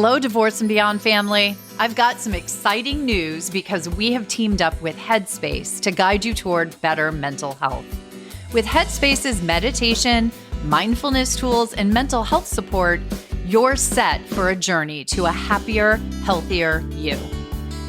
Hello, Divorce and Beyond family. I've got some exciting news because we have teamed up with Headspace to guide you toward better mental health. With Headspace's meditation, mindfulness tools, and mental health support, you're set for a journey to a happier, healthier you.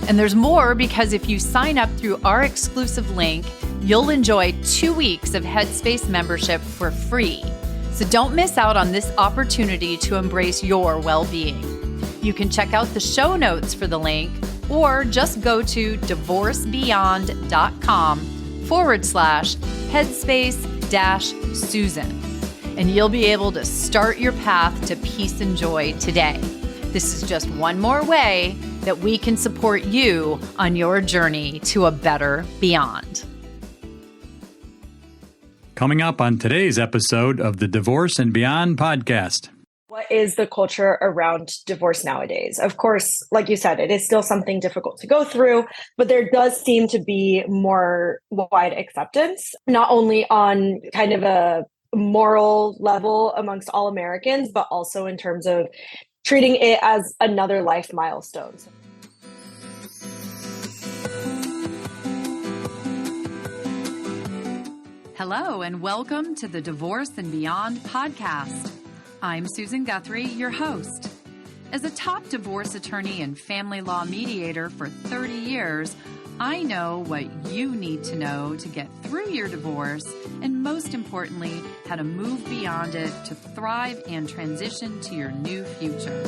And there's more because if you sign up through our exclusive link, you'll enjoy 2 weeks of Headspace membership for free. So don't miss out on this opportunity to embrace your well-being. You can check out the show notes for the link or just go to divorcebeyond.com/headspace-Susan. And you'll be able to start your path to peace and joy today. This is just one more way that we can support you on your journey to a better beyond. Coming up on today's episode of the Divorce and Beyond podcast. What is the culture around divorce nowadays? Of course, like you said, it is still something difficult to go through, but there does seem to be more wide acceptance, not only on kind of a moral level amongst all Americans, but also in terms of treating it as another life milestone. Hello, and welcome to the Divorce and Beyond podcast. I'm Susan Guthrie, your host. As a top divorce attorney and family law mediator for 30 years, I know what you need to know to get through your divorce, and most importantly, how to move beyond it to thrive and transition to your new future.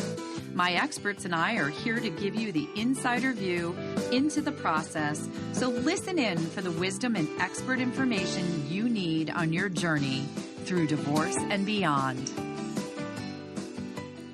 My experts and I are here to give you the insider view into the process, so listen in for the wisdom and expert information you need on your journey through divorce and beyond.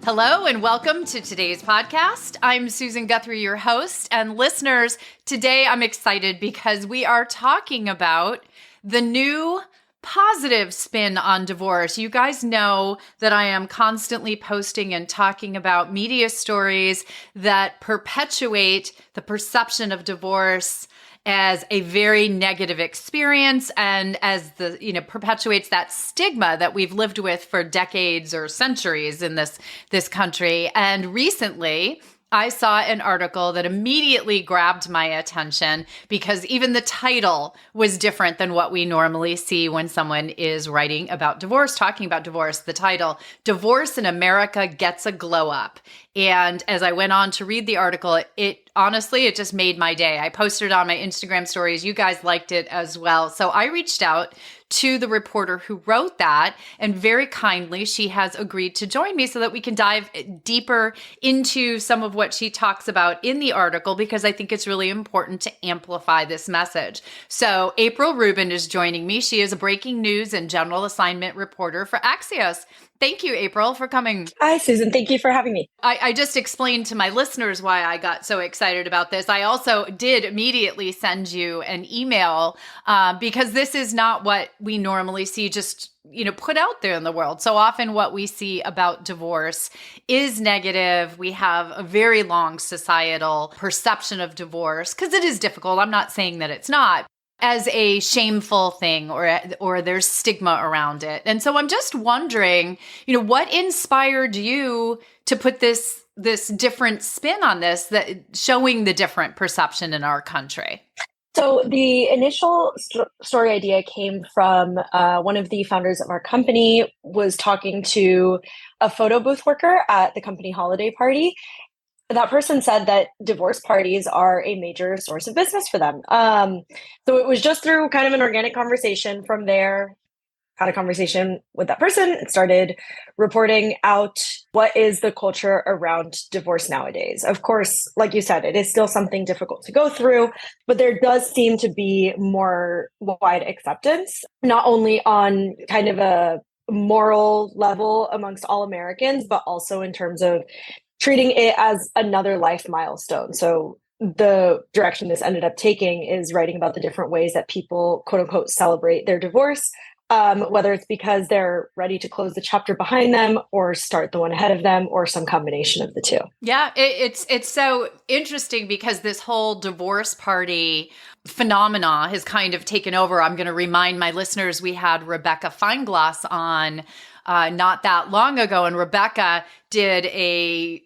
Hello and welcome to today's podcast. I'm Susan Guthrie, your host. And listeners, today I'm excited because we are talking about the new positive spin on divorce. You guys know that I am constantly posting and talking about media stories that perpetuate the perception of divorce as a very negative experience and as perpetuates that stigma that we've lived with for decades or centuries in this country. And recently, I saw an article that immediately grabbed my attention because even the title was different than what we normally see when someone is writing about divorce, talking about divorce. The title, Divorce in America Gets a Glow Up. And as I went on to read the article, it just made my day. I posted it on my Instagram stories. You guys liked it as well. So I reached out to the reporter who wrote that, and very kindly, she has agreed to join me so that we can dive deeper into some of what she talks about in the article, because I think it's really important to amplify this message. So April Rubin is joining me. She is a breaking news and general assignment reporter for Axios. Thank you, April, for coming. Hi, Susan. Thank you for having me. I just explained to my listeners why I got so excited about this. I also did immediately send you an email because this is not what we normally see just put out there in the world. So often what we see about divorce is negative. We have a very long societal perception of divorce because it is difficult. I'm not saying that it's not, as a shameful thing or there's stigma around it. And so I'm just wondering, what inspired you to put this different spin on this, that showing the different perception in our country? So the initial story idea came from one of the founders of our company was talking to a photo booth worker at the company holiday party. That person said that divorce parties are a major source of business for them. So it was just through kind of an organic conversation from there, had a conversation with that person and started reporting out what is the culture around divorce nowadays. Of course, like you said, it is still something difficult to go through, but there does seem to be more wide acceptance, not only on kind of a moral level amongst all Americans, but also in terms of treating it as another life milestone. So the direction this ended up taking is writing about the different ways that people, quote unquote, celebrate their divorce, whether it's because they're ready to close the chapter behind them or start the one ahead of them or some combination of the two. Yeah, it's so interesting because this whole divorce party phenomena has kind of taken over. I'm going to remind my listeners, we had Rebecca Feinglass on not that long ago, and Rebecca did a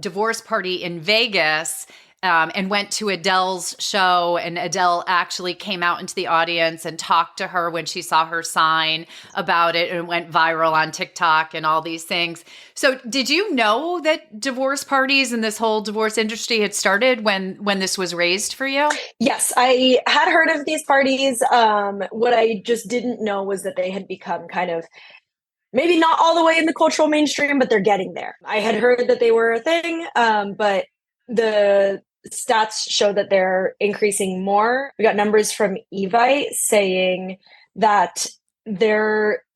divorce party in Vegas. And went to Adele's show, and Adele actually came out into the audience and talked to her when she saw her sign about it, and it went viral on TikTok and all these things. So did you know that divorce parties and this whole divorce industry had started when this was raised for you? Yes, I had heard of these parties. What I just didn't know was that they had become kind of maybe not all the way in the cultural mainstream, but they're getting there. I had heard that they were a thing, but the stats show that they're increasing more. We got numbers from Evite saying that in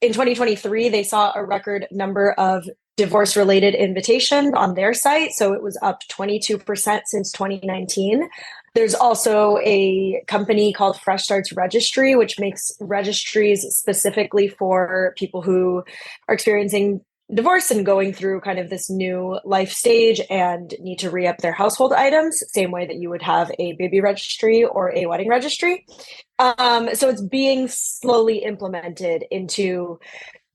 2023, they saw a record number of divorce-related invitations on their site. So it was up 22% since 2019. There's also a company called Fresh Starts Registry, which makes registries specifically for people who are experiencing divorce and going through kind of this new life stage and need to re-up their household items, same way that you would have a baby registry or a wedding registry. So it's being slowly implemented into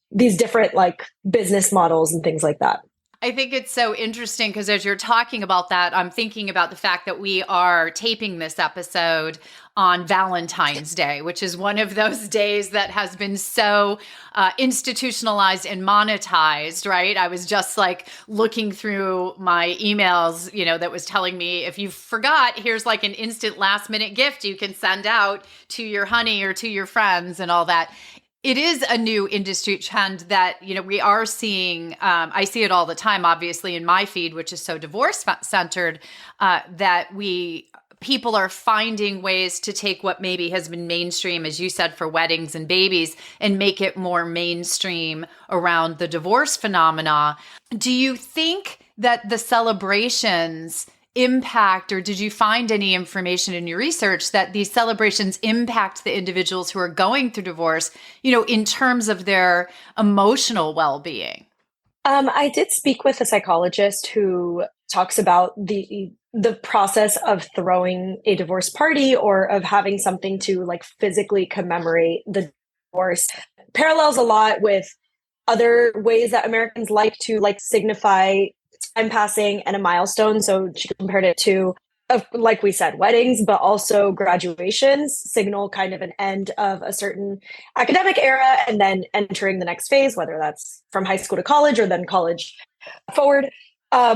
these different like business models and things like that. I think it's so interesting because as you're talking about that, I'm thinking about the fact that we are taping this episode on Valentine's Day, which is one of those days that has been so institutionalized and monetized, right? I was just like looking through my emails, that was telling me if you forgot, here's like an instant last minute gift you can send out to your honey or to your friends and all that. It is a new industry trend that, we are seeing. I see it all the time, obviously, in my feed, which is so divorce centered, that people are finding ways to take what maybe has been mainstream, as you said, for weddings and babies, and make it more mainstream around the divorce phenomena. Do you think that the celebrations impact, or did you find any information in your research that these celebrations impact the individuals who are going through divorce, in terms of their emotional well-being? I did speak with a psychologist who talks about the process of throwing a divorce party or of having something to like physically commemorate the divorce. Parallels a lot with other ways that Americans like to like signify time passing and a milestone. So she compared it to, like we said, weddings, but also graduations signal kind of an end of a certain academic era and then entering the next phase, whether that's from high school to college or then college forward.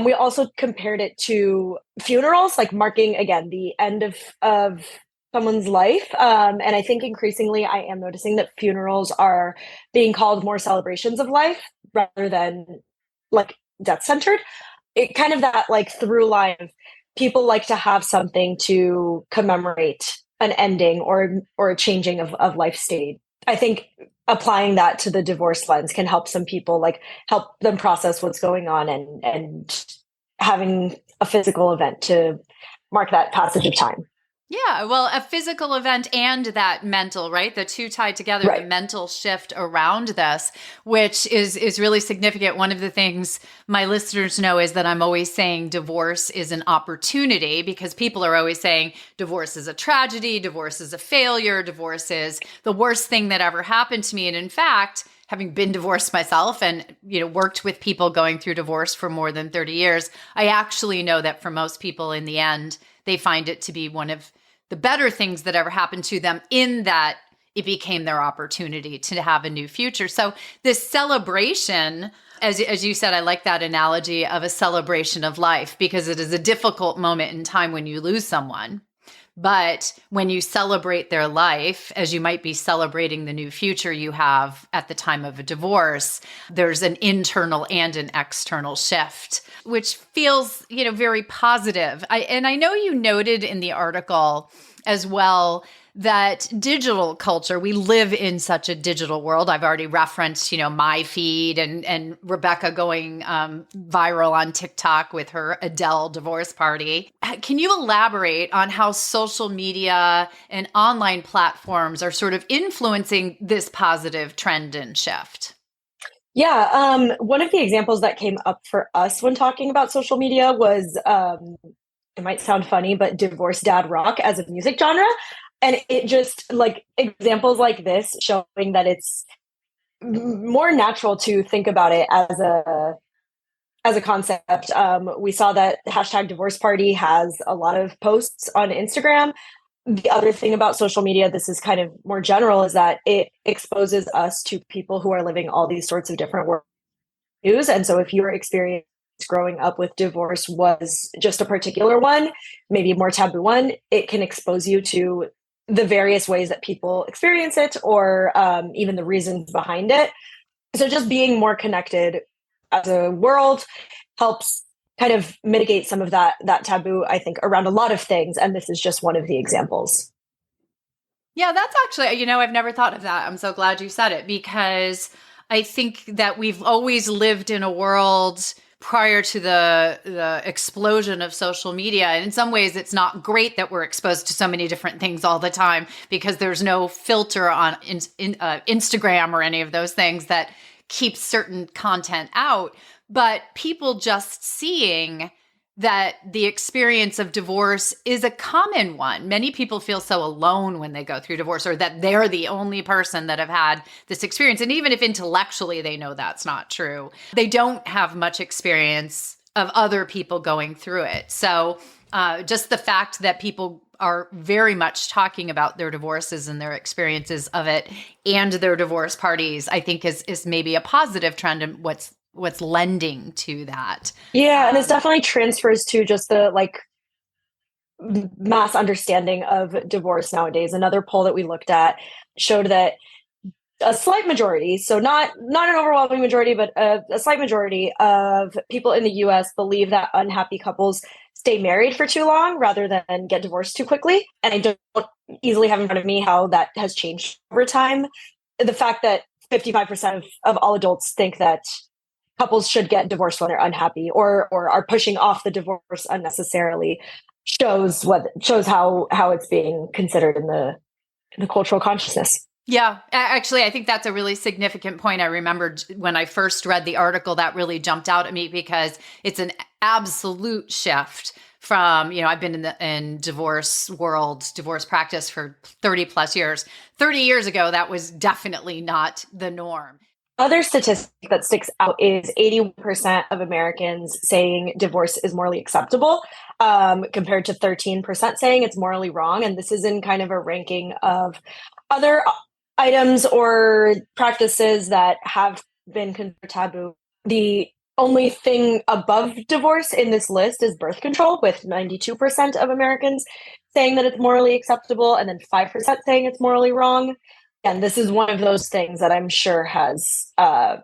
We also compared it to funerals, like marking, again, the end of someone's life. And I think increasingly I am noticing that funerals are being called more celebrations of life rather than like death centered. It kind of that like through line of people like to have something to commemorate an ending or a changing of life state. I think applying that to the divorce lens can help some people like help them process what's going on and having a physical event to mark that passage of time. Yeah, well, a physical event and that mental, right? The two tied together, right. The mental shift around this, which is really significant. One of the things my listeners know is that I'm always saying divorce is an opportunity, because people are always saying divorce is a tragedy, divorce is a failure, divorce is the worst thing that ever happened to me. And in fact, having been divorced myself and, worked with people going through divorce for more than 30 years, I actually know that for most people in the end, they find it to be one of the better things that ever happened to them, in that it became their opportunity to have a new future. So this celebration, as you said, I like that analogy of a celebration of life, because it is a difficult moment in time when you lose someone. But when you celebrate their life, as you might be celebrating the new future you have at the time of a divorce, there's an internal and an external shift, which feels, very positive. I know you noted in the article as well that digital culture, we live in such a digital world. I've already referenced, my feed and Rebecca going viral on TikTok with her Adele divorce party. Can you elaborate on how social media and online platforms are sort of influencing this positive trend and shift? Yeah, one of the examples that came up for us when talking about social media was, it might sound funny, but divorce dad rock as a music genre. And it just like examples like this showing that it's more natural to think about it as a concept. We saw that hashtag divorce party has a lot of posts on Instagram. The other thing about social media, this is kind of more general, is that it exposes us to people who are living all these sorts of different worldviews. And so if your experience growing up with divorce was just a particular one, maybe a more taboo one, it can expose you to the various ways that people experience it, or even the reasons behind it. So just being more connected as a world helps kind of mitigate some of that taboo, I think, around a lot of things. And this is just one of the examples. Yeah, that's actually, I've never thought of that. I'm so glad you said it, because I think that we've always lived in a world prior to the explosion of social media. And in some ways, it's not great that we're exposed to so many different things all the time, because there's no filter on Instagram or any of those things that keeps certain content out. But people just seeing that the experience of divorce is a common one. Many people feel so alone when they go through divorce, or that they're the only person that have had this experience. And even if intellectually they know that's not true, they don't have much experience of other people going through it. So just the fact that people are very much talking about their divorces and their experiences of it and their divorce parties, I think is maybe a positive trend, and what's lending to that. Yeah, and this definitely transfers to just the mass understanding of divorce nowadays. Another poll that we looked at showed that a slight majority, so not an overwhelming majority, but a slight majority of people in the US believe that unhappy couples stay married for too long rather than get divorced too quickly. And I don't easily have in front of me how that has changed over time. The fact that 55% of all adults think that couples should get divorced when they're unhappy, or are pushing off the divorce unnecessarily, shows how it's being considered in the cultural consciousness. Yeah, actually, I think that's a really significant point. I remembered when I first read the article, that really jumped out at me, because it's an absolute shift from, I've been in divorce world, divorce practice for 30 plus years. 30 years ago, that was definitely not the norm. Other statistic that sticks out is 80% of Americans saying divorce is morally acceptable, compared to 13% saying it's morally wrong. And this is in kind of a ranking of other items or practices that have been considered taboo. The only thing above divorce in this list is birth control, with 92% of Americans saying that it's morally acceptable, and then 5% saying it's morally wrong. And this is one of those things that I'm sure has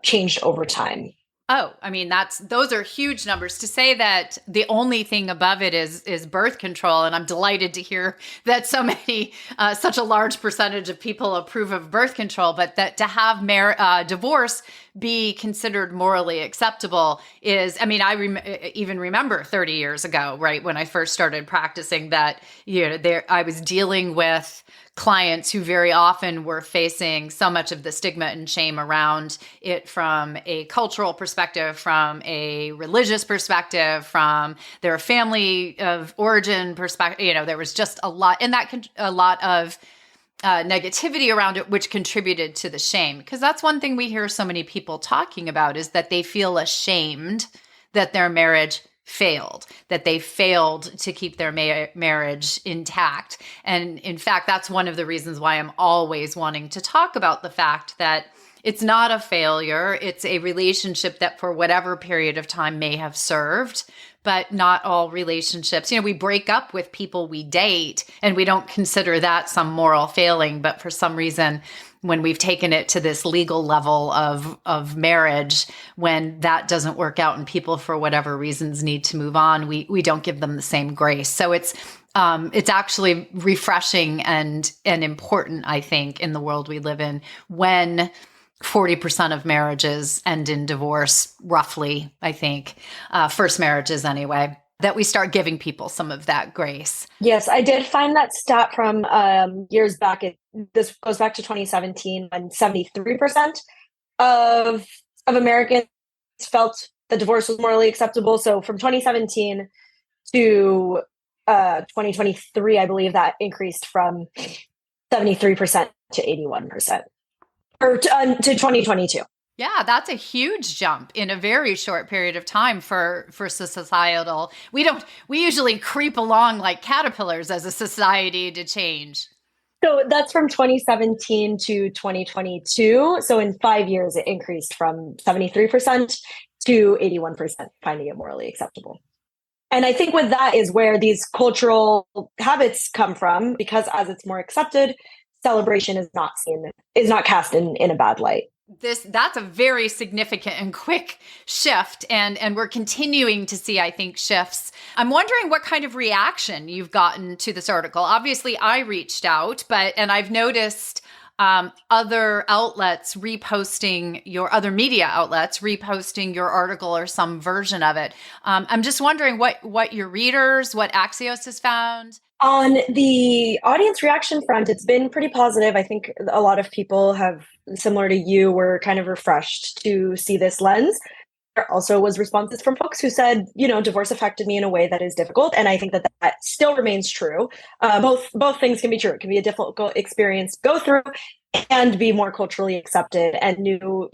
changed over time. Oh, I mean, those are huge numbers. To say that the only thing above it is birth control, and I'm delighted to hear that so many, such a large percentage of people approve of birth control, but that to have divorce be considered morally acceptable is, I mean, even remember 30 years ago, right, when I first started practicing, that I was dealing with clients who very often were facing so much of the stigma and shame around it, from a cultural perspective, from a religious perspective, from their family of origin perspective. There was just a lot, and a lot of negativity around it, which contributed to the shame. Because that's one thing we hear so many people talking about, is that they feel ashamed that their marriage failed, that they failed to keep their marriage intact. And in fact, that's one of the reasons why I'm always wanting to talk about the fact that it's not a failure. It's a relationship that for whatever period of time may have served, but not all relationships. We break up with people we date, and we don't consider that some moral failing, but for some reason, when we've taken it to this legal level of marriage, when that doesn't work out and people for whatever reasons need to move on, we don't give them the same grace. So it's actually refreshing and important, I think, in the world we live in, when 40% of marriages end in divorce, roughly, I think, first marriages anyway, that we start giving people some of that grace. Yes, I did find that stat from years back. This goes back to 2017, when 73% of Americans felt that divorce was morally acceptable. So from 2017 to 2023, I believe that increased from 73% to 81%. or to 2022. Yeah, that's a huge jump in a very short period of time for societal. We usually creep along like caterpillars as a society to change. So that's from 2017 to 2022. So in 5 years, it increased from 73% to 81%, finding it morally acceptable. And I think with that is where these cultural habits come from, because as it's more accepted, celebration is not cast in a bad light. That's a very significant and quick shift, and we're continuing to see, I think, shifts. I'm wondering what kind of reaction you've gotten to this article. Obviously, I reached out, and I've noticed other outlets reposting other media outlets reposting your article or some version of it. I'm just wondering what your readers, what Axios has found. On the audience reaction front, it's been pretty positive. I think a lot of people have, similar to you, were kind of refreshed to see this lens. There also was responses from folks who said, divorce affected me in a way that is difficult. And I think that still remains true. Both things can be true. It can be a difficult experience to go through and be more culturally accepted, and new,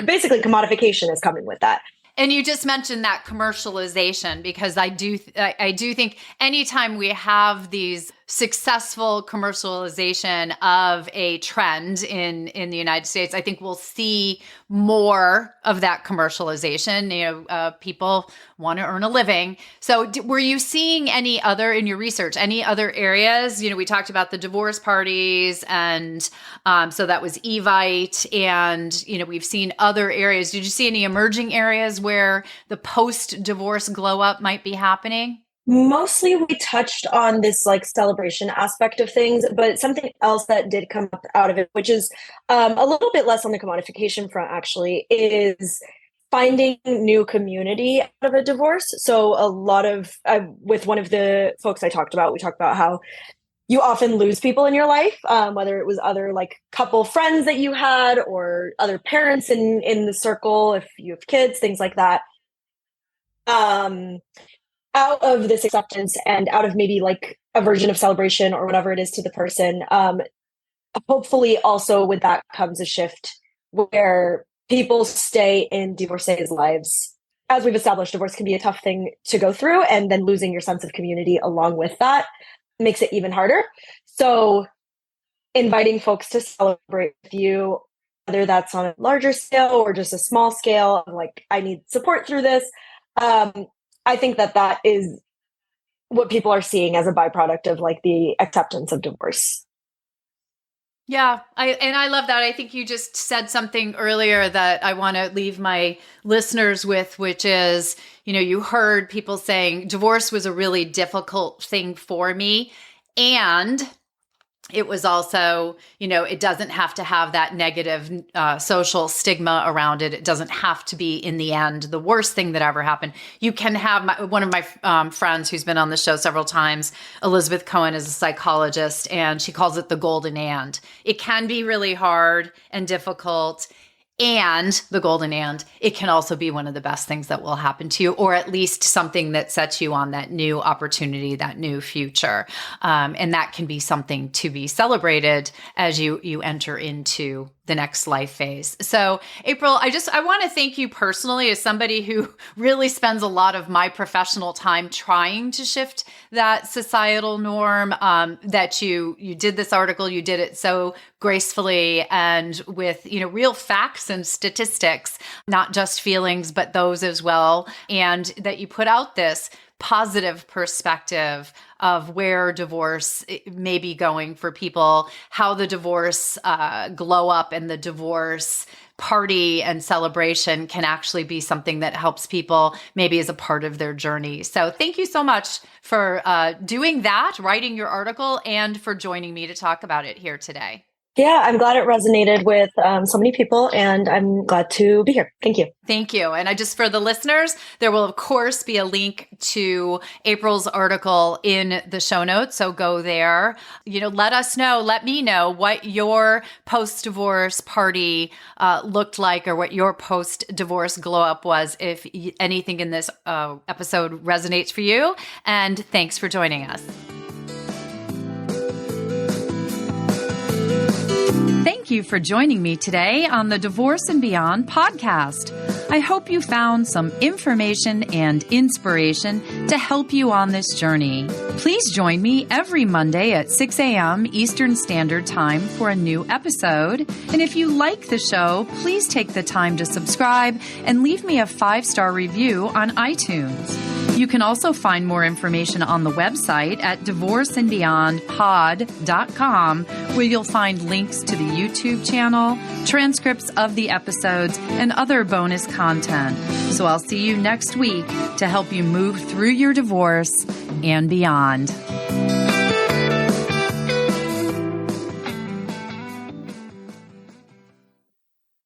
basically commodification is coming with that. And you just mentioned that commercialization, because I do think anytime we have these successful commercialization of a trend in the United States, I think we'll see more of that commercialization. People want to earn a living. So were you seeing in your research, any other areas? We talked about the divorce parties, and so that was Evite, and we've seen other areas. Did you see any emerging areas where the post-divorce glow up might be happening? Mostly we touched on this like celebration aspect of things, but something else that did come up out of it, which is a little bit less on the commodification front actually, is finding new community out of a divorce. So a lot of, with one of the folks I talked about, we talked about how you often lose people in your life, whether it was other like couple friends that you had or other parents in the circle, if you have kids, things like that. Out of this acceptance and out of maybe like a version of celebration or whatever it is to the person, hopefully also with that comes a shift where people stay in divorcees' lives. As we've established, divorce can be a tough thing to go through, and then losing your sense of community along with that makes it even harder. So inviting folks to celebrate with you, whether that's on a larger scale or just a small scale, like I need support through this. I think that is what people are seeing as a byproduct of like the acceptance of divorce. Yeah, I love that. I think you just said something earlier that I want to leave my listeners with, which is, you heard people saying divorce was a really difficult thing for me. And it was also, it doesn't have to have that negative social stigma around it. It doesn't have to be, in the end, the worst thing that ever happened. You can have one of my friends who's been on the show several times, Elizabeth Cohen, is a psychologist, and she calls it the golden and. It can be really hard and difficult. And the golden and, it can also be one of the best things that will happen to you, or at least something that sets you on that new opportunity, that new future. And that can be something to be celebrated as you enter into the next life phase. So April, I want to thank you personally as somebody who really spends a lot of my professional time trying to shift that societal norm, that you did this article, you did it so gracefully and with, real facts and statistics, not just feelings, but those as well. And that you put out this positive perspective of where divorce may be going for people, how the divorce glow up and the divorce party and celebration can actually be something that helps people maybe as a part of their journey. So thank you so much for doing that, writing your article, and for joining me to talk about it here today. Yeah, I'm glad it resonated with so many people, and I'm glad to be here. Thank you. Thank you. And for the listeners, there will, of course, be a link to April's article in the show notes. So go there. Let me know what your post-divorce party looked like, or what your post-divorce glow up was, if anything in this episode resonates for you. And thanks for joining us. Thank you for joining me today on the Divorce and Beyond podcast. I hope you found some information and inspiration to help you on this journey. Please join me every Monday at 6 a.m. Eastern Standard Time for a new episode. And if you like the show, please take the time to subscribe and leave me a 5-star review on iTunes. You can also find more information on the website at divorceandbeyondpod.com, where you'll find links to the YouTube channel, transcripts of the episodes, and other bonus content. So I'll see you next week to help you move through your divorce and beyond.